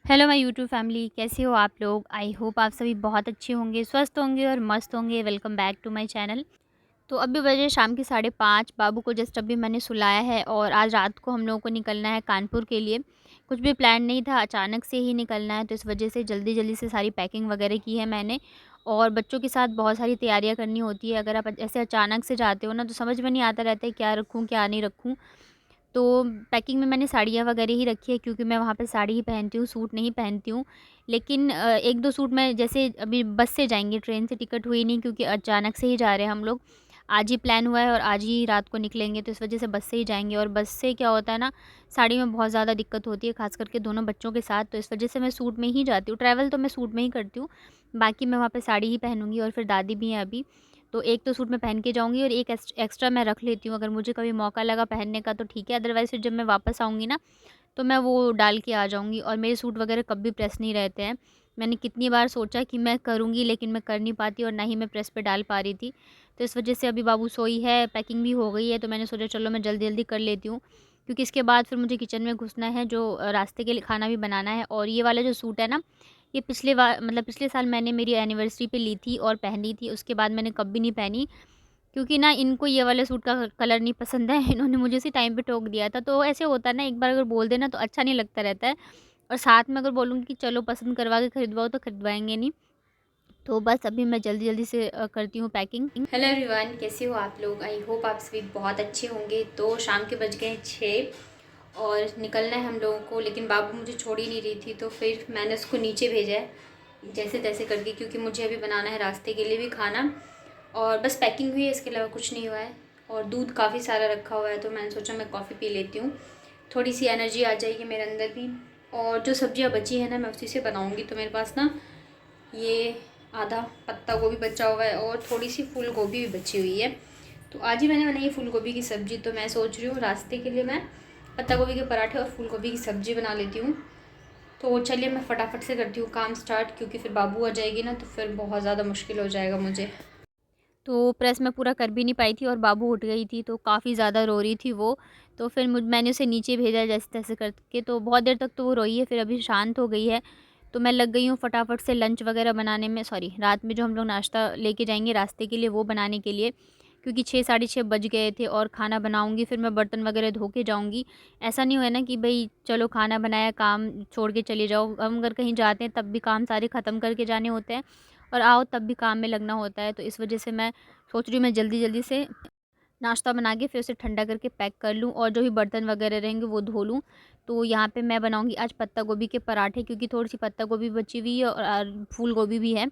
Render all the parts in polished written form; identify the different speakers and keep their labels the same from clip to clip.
Speaker 1: Hello my YouTube family, कैसे हो आप लोग। आई होप आप सभी बहुत अच्छे होंगे, स्वस्थ होंगे और मस्त होंगे। Welcome back to my channel. तो अभी बजे शाम के 5:30। बाबू को जस्ट अभी मैंने सुलाया है और आज रात को हम लोगों को निकलना है कानपुर के लिए। कुछ भी प्लान नहीं था, अचानक से ही निकलना है, तो इस वजह से जल्दी जल्दी से सारी पैकिंग वगैरह की है मैंने। और बच्चों के साथ बहुत सारी तैयारियां करनी होती है। अगर आप ऐसे अचानक से जाते हो ना, तो समझ में नहीं आता रहता है क्या रखूँ क्या नहीं रखूँ। तो पैकिंग में मैंने साड़ियाँ वगैरह ही रखी है, क्योंकि मैं वहाँ पे साड़ी ही पहनती हूँ, सूट नहीं पहनती हूँ। लेकिन 1-2 सूट मैं, जैसे अभी बस से जाएँगे, ट्रेन से टिकट हुई नहीं, क्योंकि अचानक से ही जा रहे हैं हम लोग। आज ही प्लान हुआ है और आज ही रात को निकलेंगे, तो इस वजह से बस से ही जाएँगे। और बस से क्या होता है ना, साड़ी में बहुत ज़्यादा दिक्कत होती है, ख़ास करके दोनों बच्चों के साथ, तो इस वजह से मैं सूट में ही जाती हूँ। ट्रैवल तो मैं सूट में ही करती हूँ, बाकी मैं वहाँ पे साड़ी ही पहनूँगी। और फिर दादी भी हैं अभी, तो एक तो सूट मैं पहन के जाऊँगी और एक एक्स्ट्रा मैं रख लेती हूँ। अगर मुझे कभी मौका लगा पहनने का तो ठीक है, अदरवाइज़ फिर जब मैं वापस आऊँगी ना, तो मैं वो डाल के आ जाऊँगी। और मेरे सूट वगैरह कभी भी प्रेस नहीं रहते हैं। मैंने कितनी बार सोचा कि मैं करूँगी, लेकिन मैं कर नहीं पाती और ना ही मैं प्रेस पे डाल पा रही थी। तो इस वजह से अभी बाबू सोई है, पैकिंग भी हो गई है, तो मैंने सोचा चलो मैं जल्दी-जल्दी कर लेती हूँ। क्योंकि इसके बाद फिर मुझे किचन में घुसना है, जो रास्ते के लिए खाना भी बनाना है। और ये वाला जो सूट है ना, ये पिछले साल मैंने मेरी एनिवर्सरी पे ली थी और पहनी थी, उसके बाद मैंने कभी नहीं पहनी। क्योंकि ना इनको ये वाले सूट का कलर नहीं पसंद है। इन्होंने मुझे उसी टाइम पे टोक दिया था। तो ऐसे होता है ना, एक बार अगर बोल देना तो अच्छा नहीं लगता रहता है। और साथ में अगर बोलूँगी कि चलो पसंद करवा के खरीदवाओ, तो खरीदवाएँगे नहीं। तो बस अभी मैं जल्दी-जल्दी से करती हूँ पैकिंग। हेलो एवरीवन, कैसे हो आप लोग। आई होप आप सभी बहुत अच्छे होंगे। तो शाम के बज गए 6 और निकलना है हम लोगों को, लेकिन बाबू मुझे छोड़ ही नहीं रही थी, तो फिर मैंने उसको नीचे भेजा है जैसे तैसे करके, क्योंकि मुझे अभी बनाना है रास्ते के लिए भी खाना। और बस पैकिंग हुई है, इसके अलावा कुछ नहीं हुआ है। और दूध काफ़ी सारा रखा हुआ है, तो मैंने सोचा मैं कॉफ़ी पी लेती हूँ, थोड़ी सी एनर्जी आ जाएगी मेरे अंदर भी। और जो सब्जियाँ बची हैं ना, मैं उसी से बनाऊँगी। तो मेरे पास ना ये आधा पत्ता गोभी बचा हुआ है और थोड़ी सी फूल गोभी भी बची हुई है। तो आज ही मैंने बनाई है फूल गोभी की सब्ज़ी। तो मैं सोच रही हूँ रास्ते के लिए मैं पत्ता गोभी के पराठे और फूल गोभी की सब्ज़ी बना लेती हूँ। तो चलिए मैं फटाफट से करती हूँ काम स्टार्ट, क्योंकि फिर बाबू आ जाएगी ना, तो फिर बहुत ज़्यादा मुश्किल हो जाएगा मुझे। तो प्रेस मैं पूरा कर भी नहीं पाई थी और बाबू उठ गई थी, तो काफ़ी ज़्यादा रो रही थी वो। तो फिर मैंने उसे नीचे भेजा जैसे-तैसे करके, तो बहुत देर तक तो वो रोई है, फिर अभी शांत हो गई है। तो मैं लग गई हूँ फटाफट से लंच वग़ैरह बनाने में, सॉरी, रात में जो हम लोग नाश्ता लेके जाएँगे रास्ते के लिए, वो बनाने के लिए। क्योंकि 6 साढ़े 6 बज गए थे और खाना बनाऊँगी, फिर मैं बर्तन वग़ैरह धो के जाऊँगी। ऐसा नहीं हुआ ना कि भई चलो खाना बनाया, काम छोड़ के चले जाओ। हम अगर कहीं जाते हैं तब भी काम सारे ख़त्म करके जाने होते हैं, और आओ तब भी काम में लगना होता है। तो इस वज़ह से मैं सोच रही हूँ मैं जल्दी-जल्दी से नाश्ता बना के फिर उसे ठंडा करके पैक कर लूँ और जो भी बर्तन वगैरह रहेंगे वो धो लूँ। तो यहाँ पे मैं बनाऊँगी आज पत्ता गोभी के पराठे, क्योंकि थोड़ी-सी पत्ता गोभी बची हुई है और फूल गोभी भी है।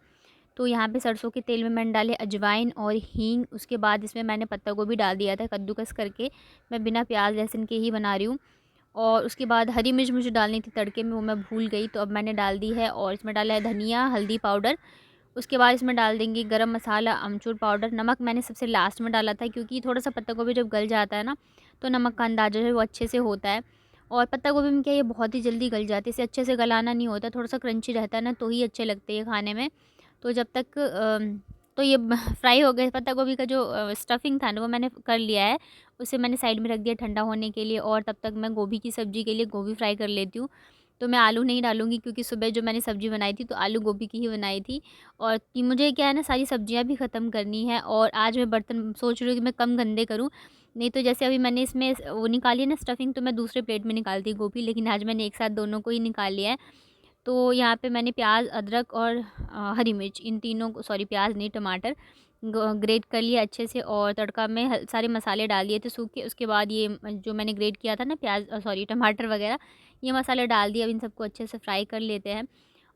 Speaker 1: तो यहाँ पे सरसों के तेल में मैंने डाले अजवाइन और हींग, उसके बाद इसमें मैंने पत्ता गोभी डाल दिया था कद्दूकस करके। मैं बिना प्याज़ लहसुन के ही बना रही हूँ। और उसके बाद हरी मिर्च मुझे डालनी थी तड़के में, वो मैं भूल गई, तो अब मैंने डाल दी है। और इसमें डाला है धनिया, हल्दी पाउडर। उसके बाद इसमें डाल देंगे गरम मसाला, अमचूर पाउडर। नमक मैंने सबसे लास्ट में डाला था, क्योंकि थोड़ा-सा पत्ता गोभी जब गल जाता है ना, तो नमक का अंदाज़ा जो है वो अच्छे से होता है। और पत्ता गोभी में क्या है, ये बहुत ही जल्दी गल जाती है, इसे अच्छे से गलाना नहीं होता, थोड़ा-सा क्रंची रहता है ना, तो ही अच्छे लगते हैं खाने में। तो जब तक तो ये फ्राई हो गए, पत्ता गोभी का जो स्टफिंग था ना, वो मैंने कर लिया है। उसे मैंने साइड में रख दिया ठंडा होने के लिए, और तब तक मैं गोभी की सब्ज़ी के लिए गोभी फ्राई कर लेती हूँ। तो मैं आलू नहीं डालूँगी, क्योंकि सुबह जो मैंने सब्ज़ी बनाई थी, तो आलू गोभी की ही बनाई थी। और कि मुझे क्या है ना, सारी सब्जियाँ भी ख़त्म करनी है, और आज मैं बर्तन सोच रही हूँ कि मैं कम गंदे करूँ। नहीं तो जैसे अभी मैंने इसमें वो निकाली है ना स्टफिंग, तो मैं दूसरे प्लेट में निकालती गोभी, लेकिन आज मैंने एक साथ दोनों को ही निकाल लिया है। तो यहाँ पे मैंने प्याज, अदरक और हरी मिर्च, इन तीनों को, सॉरी प्याज नहीं, टमाटर ग्रेट कर लिया अच्छे से, और तड़का में सारे मसाले डाल दिए थे सूखे। उसके बाद ये जो मैंने ग्रेट किया था ना प्याज, सॉरी टमाटर वगैरह, ये मसाले डाल दिए। अब इन सबको अच्छे से फ्राई कर लेते हैं,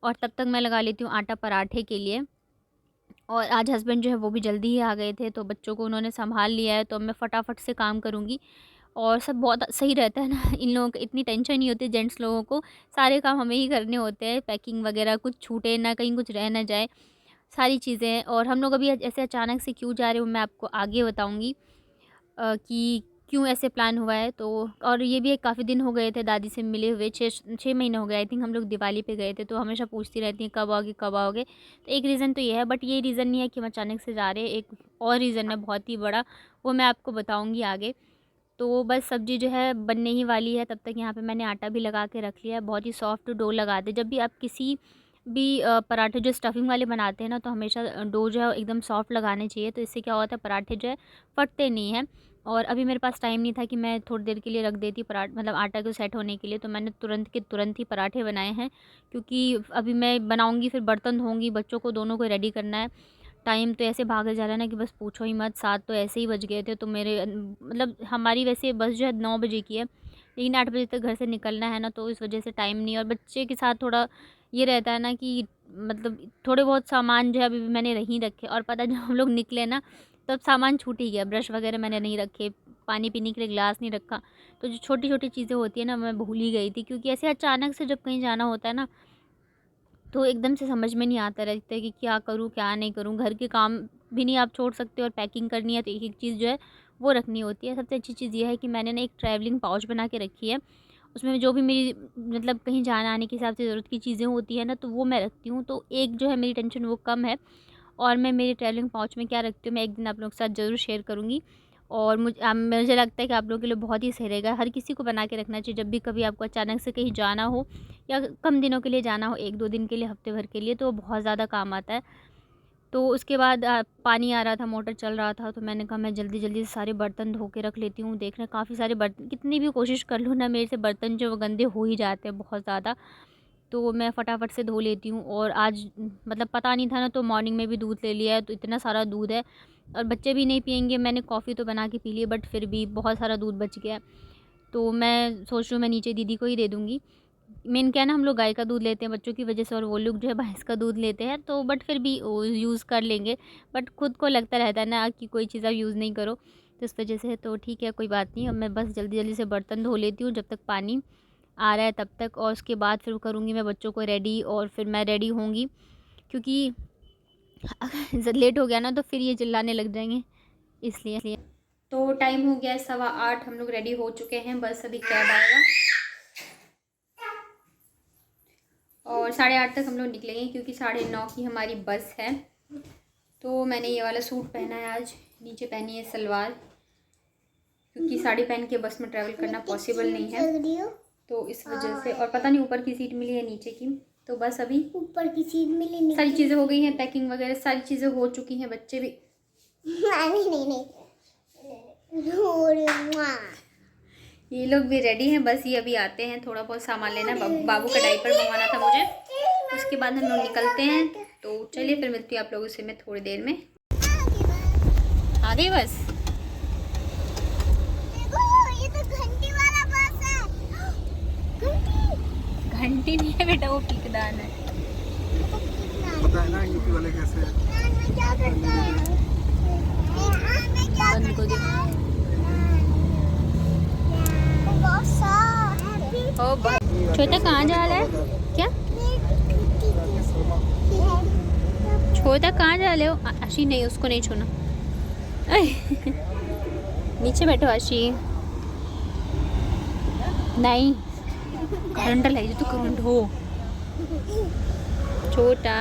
Speaker 1: और तब तक मैं लगा लेती हूँ आटा पराठे के लिए। और आज हस्बैंड जो है वो भी जल्दी ही आ गए थे, तो बच्चों को उन्होंने सँभाल लिया है, तो अब मैं फटाफट से काम करूँगी। और सब बहुत सही रहता है ना, इन लोगों को इतनी टेंशन नहीं होती जेंट्स लोगों को, सारे काम हमें ही करने होते हैं, पैकिंग वगैरह, कुछ छूटे ना, कहीं कुछ रह ना जाए, सारी चीज़ें। और हम लोग अभी ऐसे अचानक से क्यों जा रहे हैं, वो मैं आपको आगे बताऊँगी कि क्यों ऐसे प्लान हुआ है। तो और ये भी एक काफ़ी दिन हो गए थे दादी से मिले हुए, 6 महीने हो गए आई थिंक, हम लोग दिवाली पे गए थे, तो हमेशा पूछती रहती हैं कब आओगे कब आओगे। तो एक रीज़न तो ये है, बट ये रीज़न नहीं है कि हम अचानक से जा रहे हैं, एक और रीज़न है बहुत ही बड़ा, वो मैं आपको बताऊँगी आगे। तो बस सब्ज़ी जो है बनने ही वाली है, तब तक यहाँ पे मैंने आटा भी लगा के रख लिया है। बहुत ही सॉफ्ट डो लगाते, जब भी आप किसी भी पराठे जो स्टफिंग वाले बनाते हैं ना, तो हमेशा डो जो है एकदम सॉफ्ट लगाने चाहिए। तो इससे क्या होता है, पराठे जो है फटते नहीं हैं। और अभी मेरे पास टाइम नहीं था कि मैं थोड़ी देर के लिए रख देती मतलब आटा को सेट होने के लिए, तो मैंने तुरंत के तुरंत ही पराठे बनाए हैं। क्योंकि अभी मैं बनाऊँगी, फिर बर्तन धोऊँगी, बच्चों को दोनों को रेडी करना है। टाइम तो ऐसे भागा जा रहा है ना कि बस पूछो ही मत, 7 तो ऐसे ही बज गए थे। तो मेरे मतलब हमारी वैसे बस जो है 9 बजे की है, लेकिन 8 बजे तक घर से निकलना है ना, तो इस वजह से टाइम नहीं। और बच्चे के साथ थोड़ा ये रहता है ना कि मतलब थोड़े बहुत सामान जो है अभी भी मैंने नहीं रखे, और पता है जब हम लोग निकले ना, तब सामान छूट ही गया। ब्रश वगैरह मैंने नहीं रखे, पानी पीने के लिए ग्लास नहीं रखा। तो जो छोटी-छोटी चीज़ें होती हैं ना, मैं भूल ही गई थी, क्योंकि ऐसे अचानक से जब कहीं जाना होता है ना, तो एकदम से समझ में नहीं आता रहता है कि क्या करूँ, क्या नहीं करूँ। घर के काम भी नहीं आप छोड़ सकते, और पैकिंग करनी है तो एक-एक चीज़ जो है वो रखनी होती है। सबसे अच्छी चीज़ ये है कि मैंने ना एक ट्रैवलिंग पाउच बना के रखी है। उसमें जो भी मेरी मतलब कहीं जाना-आने के हिसाब से ज़रूरत की चीज़ें होती हैं ना, तो वो मैं रखती हूँ। तो एक जो है मेरी टेंशन वो कम है। और मैं मेरे ट्रैवलिंग पाउच में क्या रखती हूँ, मैं एक दिन आप लोगों के साथ ज़रूर शेयर करूँगी। और मुझे लगता है कि आप लोगों के लिए बहुत ही सही रहेगा। हर किसी को बना के रखना चाहिए, जब भी कभी आपको अचानक से कहीं जाना हो, या कम दिनों के लिए जाना हो, 1-2 दिन के लिए, हफ्ते भर के लिए, तो बहुत ज़्यादा काम आता है। तो उसके बाद पानी आ रहा था, मोटर चल रहा था, तो मैंने कहा मैं जल्दी-जल्दी से सारे बर्तन धो के रख लेती हूँ। देख रहे हैं काफ़ी सारे बर्तन, कितनी भी कोशिश कर लूँ ना, मेरे से बर्तन जो वो गंदे हो ही जाते हैं बहुत ज़्यादा। तो मैं फटाफट से धो लेती हूँ। और आज मतलब पता नहीं था ना, तो मॉर्निंग में भी दूध ले लिया है, तो इतना सारा दूध है, और बच्चे भी नहीं पिएँगे। मैंने कॉफ़ी तो बना के पी ली है, बट फिर भी बहुत सारा दूध बच गया है। तो मैं सोच रही हूँ मैं नीचे दीदी को ही दे दूँगी। मेन क्या है ना, हम लोग गाय का दूध लेते हैं बच्चों की वजह से, और वो लोग जो है भैंस का दूध लेते हैं, तो बट फिर भी वो यूज़ कर लेंगे। बट खुद को लगता रहता है ना कि कोई चीज़ आप यूज़ नहीं करो, तो इस वजह से तो ठीक है, कोई बात नहीं। अब मैं बस जल्दी-जल्दी से बर्तन धो लेती हूँ जब तक पानी आ रहा है तब तक, और उसके बाद फिर करूँगी मैं बच्चों को रेडी, और फिर मैं रेडी होंगी, क्योंकि अगर लेट हो गया ना तो फिर ये चिल्लाने लग जाएँगे, इसलिए। तो टाइम हो गया है 8:15, हम लोग रेडी हो चुके हैं, बस अभी कैब आएगा, और 8:30 तक हम लोग निकलेंगे, क्योंकि 9:30 की हमारी बस है। तो मैंने ये वाला सूट पहना है आज, नीचे पहनी है सलवार, क्योंकि साड़ी पहन के बस में ट्रैवल करना पॉसिबल नहीं है, तो इस वजह से। और पता नहीं ऊपर की सीट मिली है नीचे की, तो बस अभी
Speaker 2: ऊपर की सीट मिली,
Speaker 1: सारी चीज़ें हो गई हैं, पैकिंग वगैरह सारी चीज़ें हो चुकी हैं, बच्चे भी
Speaker 2: नहीं
Speaker 1: ये लोग भी रेडी हैं। बस ये अभी आते हैं, थोड़ा बहुत सामान लेना, बाबू का डायपर मंगवाना था मुझे, उसके बाद हम लोग निकलते हैं। तो चलिए फिर मिलती हूँ आप लोगों से मैं थोड़ी देर में। आ गई बस।
Speaker 2: ये तो घंटी वाला बस है।
Speaker 1: घंटी नहीं है बेटा, वो पिकदान है।
Speaker 2: पता है ना यूपी वाले कैसे क्या करते हैं।
Speaker 1: बंद को देखो। छोटा कहाँ जा रहा है क्या? छोटा कहाँ जा रहे हो? आशी नहीं, उसको नहीं छूना। नीचे बैठो आशी। नहीं, करंट लगी तो करंट हो। छोटा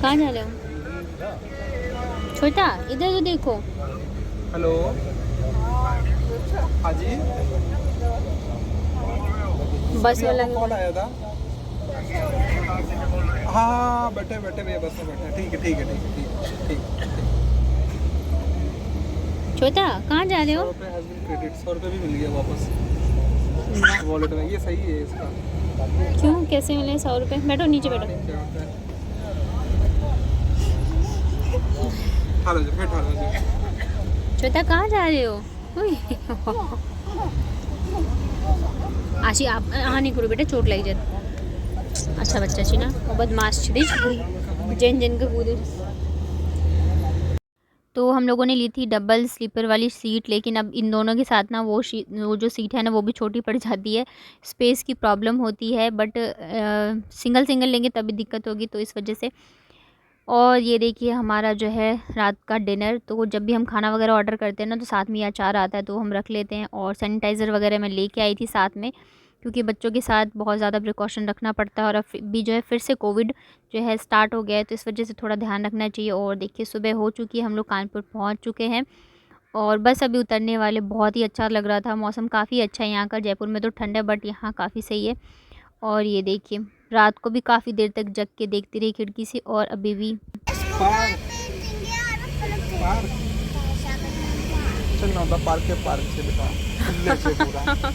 Speaker 1: कहाँ जा रहे हो? छोटा इधर तो देखो।
Speaker 3: हेलो, हाँ जी,
Speaker 1: बस वाला
Speaker 3: कॉल आया था। हाँ बैठे बैठे भैया बस में बैठे। ठीक है ठीक है ठीक है ठीक है ठीक है।
Speaker 1: छोटा कहाँ जा रहे हो?
Speaker 3: 100 रुपये हैज़ बीन क्रेडिट, 100 रुपये भी मिल गया वापस वॉलेट में। ये सही है इसका।
Speaker 1: क्यों, कैसे मिले 100 रुपये? बैठो नीचे बैठो।
Speaker 3: हालो जी, फिर हालो जी।
Speaker 1: छोटा कहाँ जा रहे हो? आशी आप हाँ नहीं करो बेटा, चोट लग जाती। अच्छा बच्चा छी ना, वो बदमाश छी जैन जैन के कूदे। तो हम लोगों ने ली थी डबल स्लीपर वाली सीट, लेकिन अब इन दोनों के साथ ना वो जो सीट है ना, वो भी छोटी पड़ जाती है, स्पेस की प्रॉब्लम होती है। बट सिंगल सिंगल लेंगे तभी दिक्कत होगी, तो इस वजह से। और ये देखिए हमारा जो है रात का डिनर। तो जब भी हम खाना वगैरह ऑर्डर करते हैं ना, तो साथ में या अचार आता है तो हम रख लेते हैं, और सैनिटाइज़र वगैरह मैं लेके आई थी साथ में, क्योंकि बच्चों के साथ बहुत ज़्यादा प्रिकॉशन रखना पड़ता है। और अब भी जो है फिर से कोविड जो है स्टार्ट हो गया है, तो इस वजह से थोड़ा ध्यान रखना चाहिए। और देखिए सुबह हो चुकी है, हम लोग कानपुर पहुँच चुके हैं, और बस अभी उतरने वाले। बहुत ही अच्छा लग रहा था, मौसम काफ़ी अच्छा है यहाँ का। जयपुर में तो ठंड है बट यहाँ काफ़ी सही है। और ये देखिए रात को भी काफ़ी देर तक जग के देखती रही खिड़की से, और अभी भी।
Speaker 3: पार्क पार्क चल ना होता पार्क के पार्क से बेटा खुले से पूरा